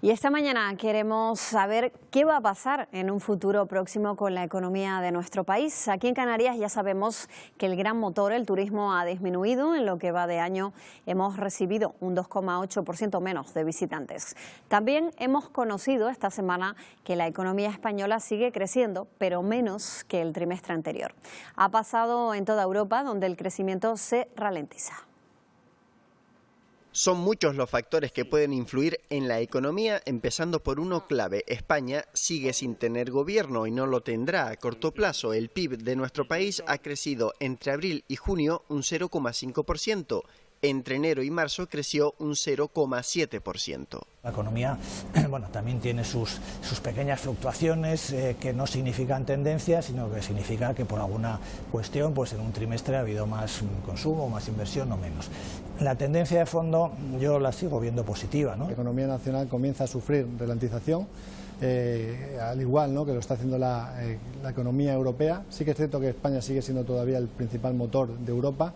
Y esta mañana queremos saber qué va a pasar en un futuro próximo con la economía de nuestro país. Aquí en Canarias ya sabemos que el gran motor, el turismo, ha disminuido. En lo que va de año hemos recibido un 2,8% menos de visitantes. También hemos conocido esta semana que la economía española sigue creciendo, pero menos que el trimestre anterior. Ha pasado en toda Europa, donde el crecimiento se ralentiza. Son muchos los factores que pueden influir en la economía, empezando por uno clave. España sigue sin tener gobierno y no lo tendrá a corto plazo. El PIB de nuestro país ha crecido entre abril y junio un 0,5%. Entre enero y marzo creció un 0,7%. La economía también tiene sus pequeñas fluctuaciones que no significan tendencia, sino que significa que por alguna cuestión en un trimestre ha habido más consumo, más inversión o menos. La tendencia de fondo yo la sigo viendo positiva, ¿no? La economía nacional comienza a sufrir ralentización, al igual, ¿no?, que lo está haciendo la economía europea. Sí que es cierto que España sigue siendo todavía el principal motor de Europa.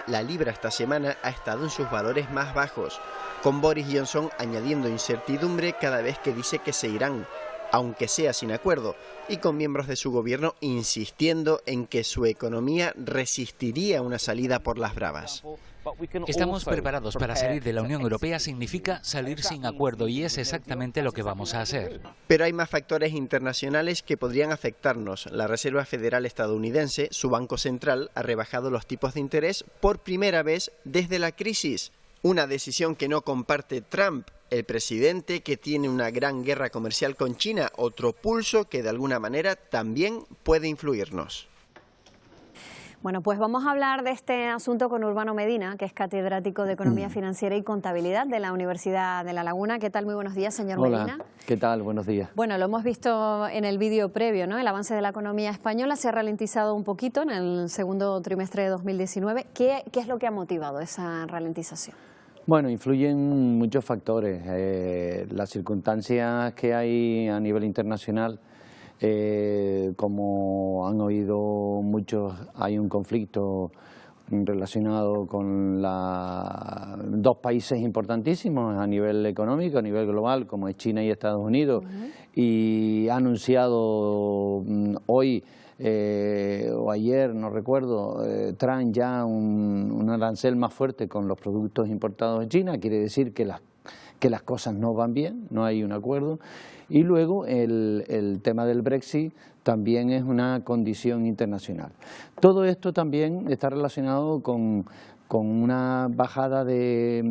La libra esta semana ha estado en sus valores más bajos, con Boris Johnson añadiendo incertidumbre cada vez que dice que se irán, aunque sea sin acuerdo, y con miembros de su gobierno insistiendo en que su economía resistiría una salida por las bravas. Estamos preparados para salir de la Unión Europea significa salir sin acuerdo y es exactamente lo que vamos a hacer. Pero hay más factores internacionales que podrían afectarnos. La Reserva Federal estadounidense, su banco central, ha rebajado los tipos de interés por primera vez desde la crisis. Una decisión que no comparte Trump, el presidente que tiene una gran guerra comercial con China, otro pulso que de alguna manera también puede influirnos. Bueno, pues vamos a hablar de este asunto con Urbano Medina, que es catedrático de Economía Financiera y Contabilidad de la Universidad de La Laguna. ¿Qué tal? Muy buenos días, señor Medina. Hola, ¿qué tal? Buenos días. Bueno, lo hemos visto en el vídeo previo, ¿no? El avance de la economía española se ha ralentizado un poquito en el segundo trimestre de 2019. ¿Qué es lo que ha motivado esa ralentización? Bueno, influyen muchos factores. Las circunstancias que hay a nivel internacional, como han oído muchos, hay un conflicto relacionado con dos países importantísimos a nivel económico, a nivel global, como es China y Estados Unidos, y ha anunciado hoy o ayer, no recuerdo, Trump ya un arancel más fuerte con los productos importados de China. Quiere decir que las cosas no van bien, no hay un acuerdo. Y luego el tema del Brexit también es una condición internacional. Todo esto también está relacionado con una bajada de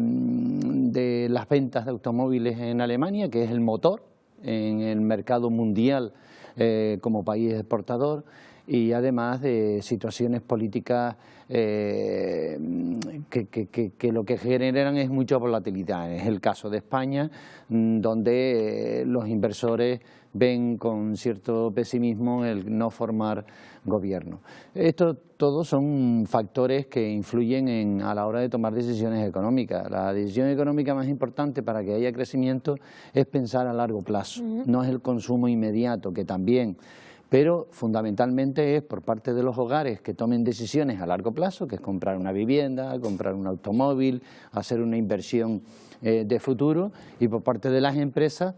las ventas de automóviles en Alemania, que es el motor en el mercado mundial como país exportador, y además de situaciones políticas que lo que generan es mucha volatilidad. Es el caso de España, donde los inversores ven con cierto pesimismo el no formar gobierno. Esto todos son factores que influyen a la hora de tomar decisiones económicas. La decisión económica más importante para que haya crecimiento es pensar a largo plazo, no es el consumo inmediato, que también, pero fundamentalmente es por parte de los hogares que tomen decisiones a largo plazo, que es comprar una vivienda, comprar un automóvil, hacer una inversión de futuro, y por parte de las empresas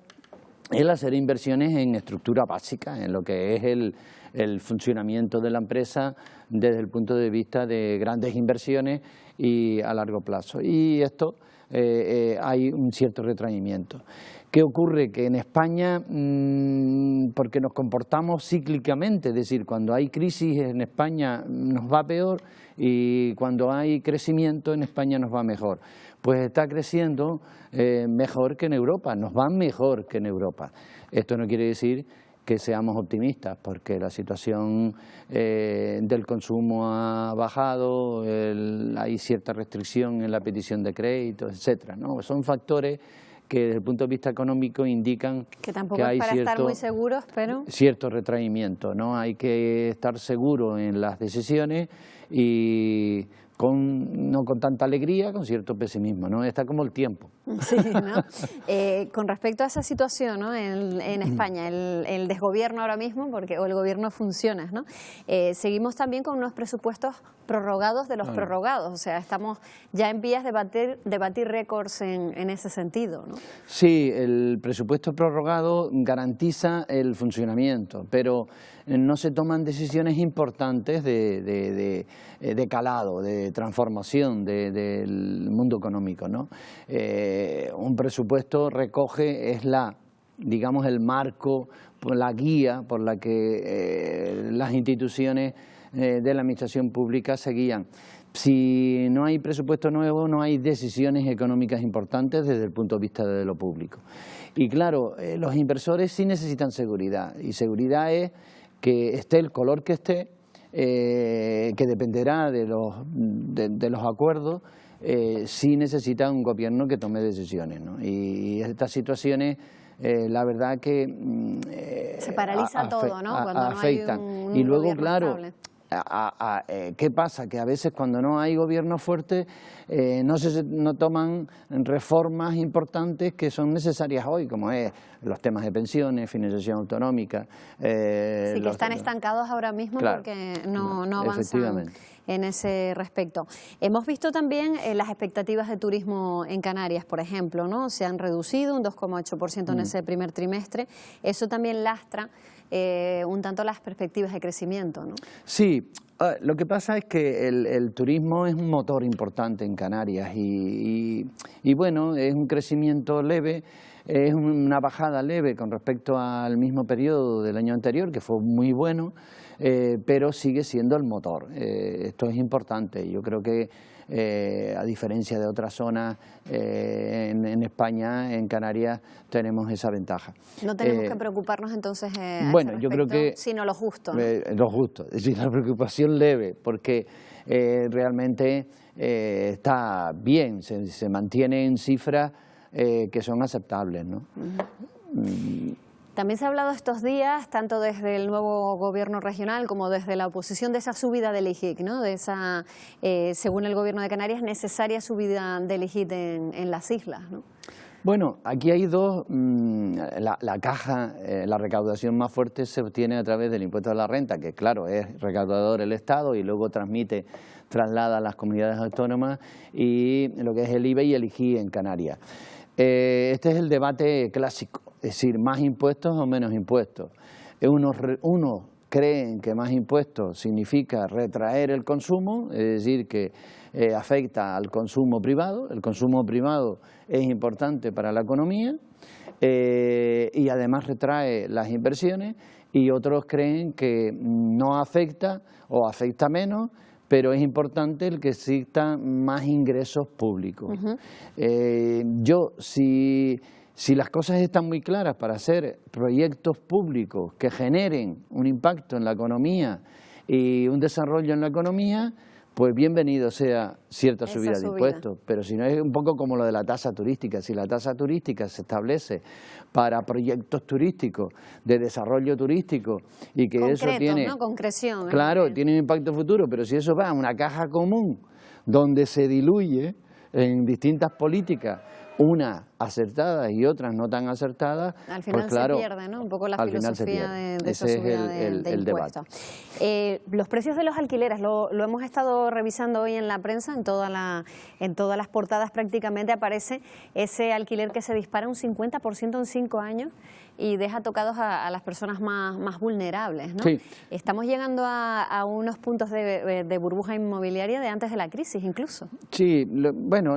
el hacer inversiones en estructura básica, en lo que es el funcionamiento de la empresa desde el punto de vista de grandes inversiones y a largo plazo. Y esto hay un cierto retraimiento. ¿Qué ocurre? Que en España, porque nos comportamos cíclicamente, es decir, cuando hay crisis en España nos va peor y cuando hay crecimiento en España nos va mejor. Pues está creciendo mejor que en Europa, nos va mejor que en Europa. Esto no quiere decir que seamos optimistas, porque la situación del consumo ha bajado, hay cierta restricción en la petición de crédito, etcétera, ¿no? Son factores que desde el punto de vista económico indican que tampoco que hay es para estar muy seguros, pero cierto retraimiento, ¿no? Hay que estar seguro en las decisiones y no con tanta alegría, con cierto pesimismo, ¿no? Está como el tiempo. Sí, ¿no? Con respecto a esa situación, ¿no? en España, el desgobierno ahora mismo, o el gobierno funciona, ¿no? Seguimos también con unos presupuestos prorrogados de los prorrogados, o sea, estamos ya en vías de batir récords en ese sentido, ¿no? Sí, el presupuesto prorrogado garantiza el funcionamiento, pero no se toman decisiones importantes de calado, de transformación del mundo económico, ¿no? Un presupuesto recoge, digamos, el marco, la guía por la que las instituciones de la administración pública se guían. Si no hay presupuesto nuevo, no hay decisiones económicas importantes desde el punto de vista de lo público. Y claro, los inversores sí necesitan seguridad, y seguridad es que esté el color que esté, que dependerá de los acuerdos, sí necesita un gobierno que tome decisiones, ¿no? Y estas situaciones, la verdad que se paraliza todo, ¿no? Cuando afectan. No hay un y luego, gobierno claro, estable. ¿Qué pasa? Que a veces cuando no hay gobierno fuerte no toman reformas importantes que son necesarias hoy, como es los temas de pensiones, financiación autonómica. Sí, que están estancados ahora mismo, claro, porque no avanzan en ese respecto. Hemos visto también las expectativas de turismo en Canarias, por ejemplo, ¿no? Se han reducido un 2,8% en ese primer trimestre. Eso también lastra un tanto las perspectivas de crecimiento, ¿no? Sí, lo que pasa es que el turismo es un motor importante en Canarias y bueno, es un crecimiento leve, es una bajada leve con respecto al mismo periodo del año anterior, que fue muy bueno, pero sigue siendo el motor. Esto es importante. Yo creo que a diferencia de otras zonas en España, en Canarias, tenemos esa ventaja. No tenemos que preocuparnos entonces bueno, yo creo que sino lo justo, ¿no? Lo justo, es decir, la preocupación leve, porque realmente está bien, se mantiene en cifras que son aceptables, ¿no? También se ha hablado estos días, tanto desde el nuevo gobierno regional como desde la oposición, de esa subida del IGIC, ¿no? De esa, según el gobierno de Canarias, necesaria subida del IGIC en las islas, ¿no? Bueno, aquí hay dos. La caja, la recaudación más fuerte se obtiene a través del impuesto a la renta, que claro, es recaudador el Estado y luego traslada a las comunidades autónomas, y lo que es el IVA y el IGI en Canarias. Este es el debate clásico, es decir, más impuestos o menos impuestos. Unos creen que más impuestos significa retraer el consumo, es decir, que afecta al consumo privado. El consumo privado es importante para la economía y además retrae las inversiones, y otros creen que no afecta o afecta menos, pero es importante el que existan más ingresos públicos. Si las cosas están muy claras para hacer proyectos públicos que generen un impacto en la economía y un desarrollo en la economía, pues bienvenido sea cierta subida de impuestos, pero si no, es un poco como lo de la tasa turística. Si la tasa turística se establece para proyectos turísticos, de desarrollo turístico, y que concretos, eso tiene, ¿no? Concreción, claro, tiene un impacto futuro, pero si eso va a una caja común donde se diluye en distintas políticas, unas acertadas y otras no tan acertadas, al final pues claro, se pierde, ¿no? Un poco la filosofía de esa ese subida es de el impuestos. debate. Los precios de los alquileres, lo hemos estado revisando hoy en la prensa, en todas las portadas prácticamente aparece ese alquiler que se dispara un 50% en 5 años y deja tocados a las personas más vulnerables, ¿no? Sí. Estamos llegando a unos puntos de burbuja inmobiliaria de antes de la crisis incluso. Sí, bueno,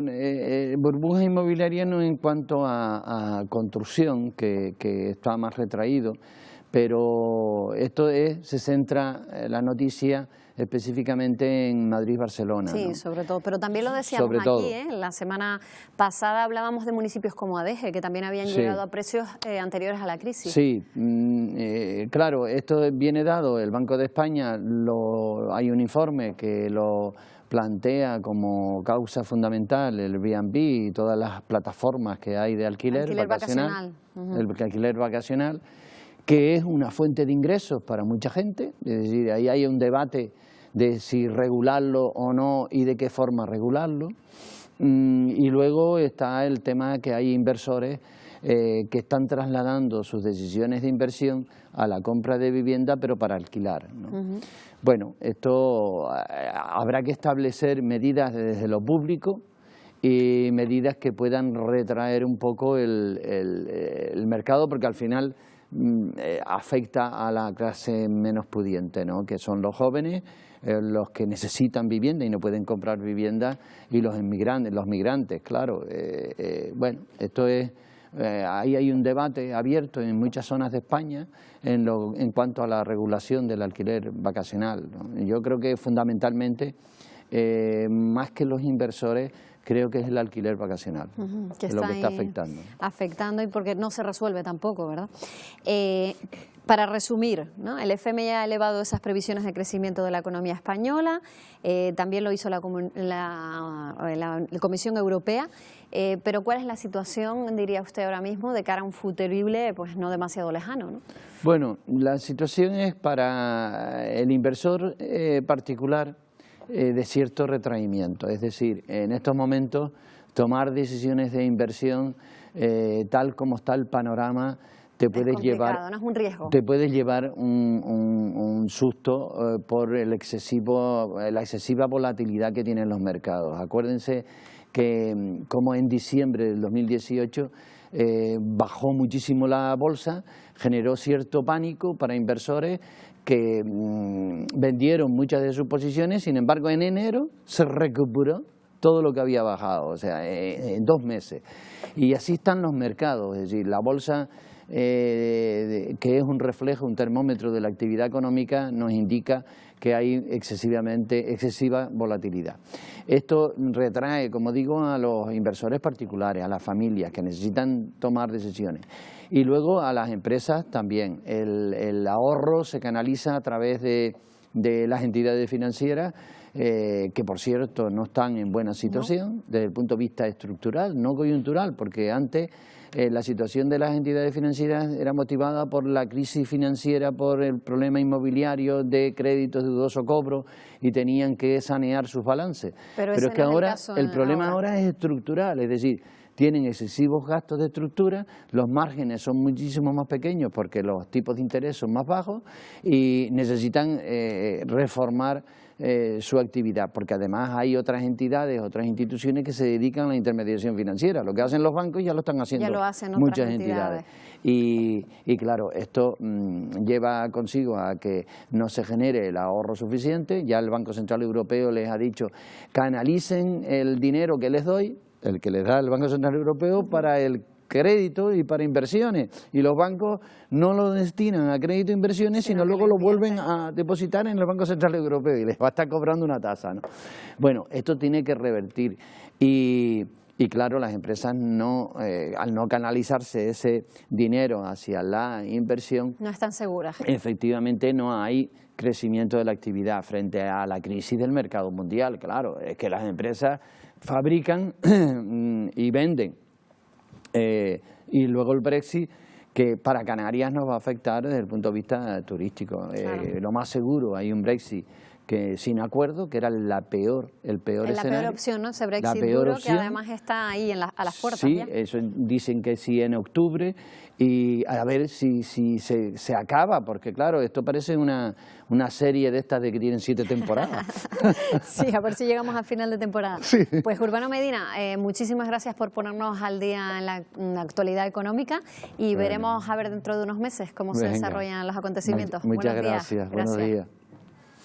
burbuja inmobiliaria no en cuanto a construcción, que está más retraído, pero esto se centra la noticia específicamente en Madrid y Barcelona. Sí, ¿no? sobre todo, pero también lo decíamos aquí, la semana pasada hablábamos de municipios como Adeje, que también habían llegado a precios anteriores a la crisis. Sí, claro, esto viene dado, el Banco de España, hay un informe que lo plantea como causa fundamental el Airbnb y todas las plataformas que hay de alquiler vacacional. El alquiler vacacional, que es una fuente de ingresos para mucha gente. Es decir, ahí hay un debate de si regularlo o no y de qué forma regularlo. Y luego está el tema que hay inversores que están trasladando sus decisiones de inversión a la compra de vivienda, pero para alquilar, ¿no? Bueno, esto habrá que establecer medidas desde lo público y medidas que puedan retraer un poco el mercado, porque al final afecta a la clase menos pudiente, ¿no? Que son los jóvenes, los que necesitan vivienda y no pueden comprar vivienda, y los migrantes, claro. Bueno, esto es... ahí hay un debate abierto en muchas zonas de España en cuanto a la regulación del alquiler vacacional, ¿no? Yo creo que fundamentalmente, más que los inversores, creo que es el alquiler vacacional, que es lo que está afectando. Afectando, y porque no se resuelve tampoco, ¿verdad? Para resumir, ¿no? El FMI ha elevado esas previsiones de crecimiento de la economía española, también lo hizo la Comisión Europea, pero ¿cuál es la situación, diría usted ahora mismo, de cara a un futurible pues no demasiado lejano, ¿no? Bueno, la situación es para el inversor particular de cierto retraimiento, es decir, en estos momentos tomar decisiones de inversión tal como está el panorama te puedes llevar, no es un riesgo. Te puedes llevar un susto por la excesiva volatilidad que tienen los mercados. Acuérdense que como en diciembre del 2018 bajó muchísimo la bolsa, generó cierto pánico para inversores que vendieron muchas de sus posiciones. Sin embargo, en enero se recuperó todo lo que había bajado, o sea, en 2 meses. Y así están los mercados, es decir, la bolsa, que es un reflejo, un termómetro de la actividad económica, nos indica que hay excesiva volatilidad. Esto retrae, como digo, a los inversores particulares, a las familias que necesitan tomar decisiones. Y luego a las empresas también. El ahorro se canaliza a través de las entidades financieras, que por cierto no están en buena situación desde el punto de vista estructural, no coyuntural, porque antes la situación de las entidades financieras era motivada por la crisis financiera, por el problema inmobiliario de créditos de dudoso cobro, y tenían que sanear sus balances. Pero es que ahora el problema ahora es estructural, es decir, tienen excesivos gastos de estructura, los márgenes son muchísimo más pequeños porque los tipos de interés son más bajos y necesitan reformar su actividad, porque además hay otras entidades, otras instituciones que se dedican a la intermediación financiera. Lo que hacen los bancos ya lo están haciendo muchas entidades. Y claro, esto lleva consigo a que no se genere el ahorro suficiente. Ya el Banco Central Europeo les ha dicho: canalicen el dinero que les doy, el que les da el Banco Central Europeo, para el crédito y para inversiones, y los bancos no lo destinan a crédito e inversiones, sino luego lo vuelven a depositar en el Banco Central Europeo y les va a estar cobrando una tasa, ¿no? Bueno, esto tiene que revertir y claro, las empresas al no canalizarse ese dinero hacia la inversión, no están seguras. Efectivamente no hay crecimiento de la actividad frente a la crisis del mercado mundial. Claro, es que las empresas fabrican y venden. Y luego el Brexit, que para Canarias nos va a afectar desde el punto de vista turístico. Claro. Lo más seguro, hay un Brexit que sin acuerdo, que era el peor escenario. La peor opción, ¿no? Ese Brexit duro opción, que además está ahí a las puertas. Sí, ya. Eso dicen que sí en octubre, y a ver si se acaba, porque claro, esto parece una serie de estas de que tienen 7 temporadas. Sí, a ver si llegamos al final de temporada. Sí. Pues Urbano Medina, muchísimas gracias por ponernos al día en la actualidad económica, y veremos a ver dentro de unos meses cómo se desarrollan los acontecimientos. Muchas gracias. Buenos días.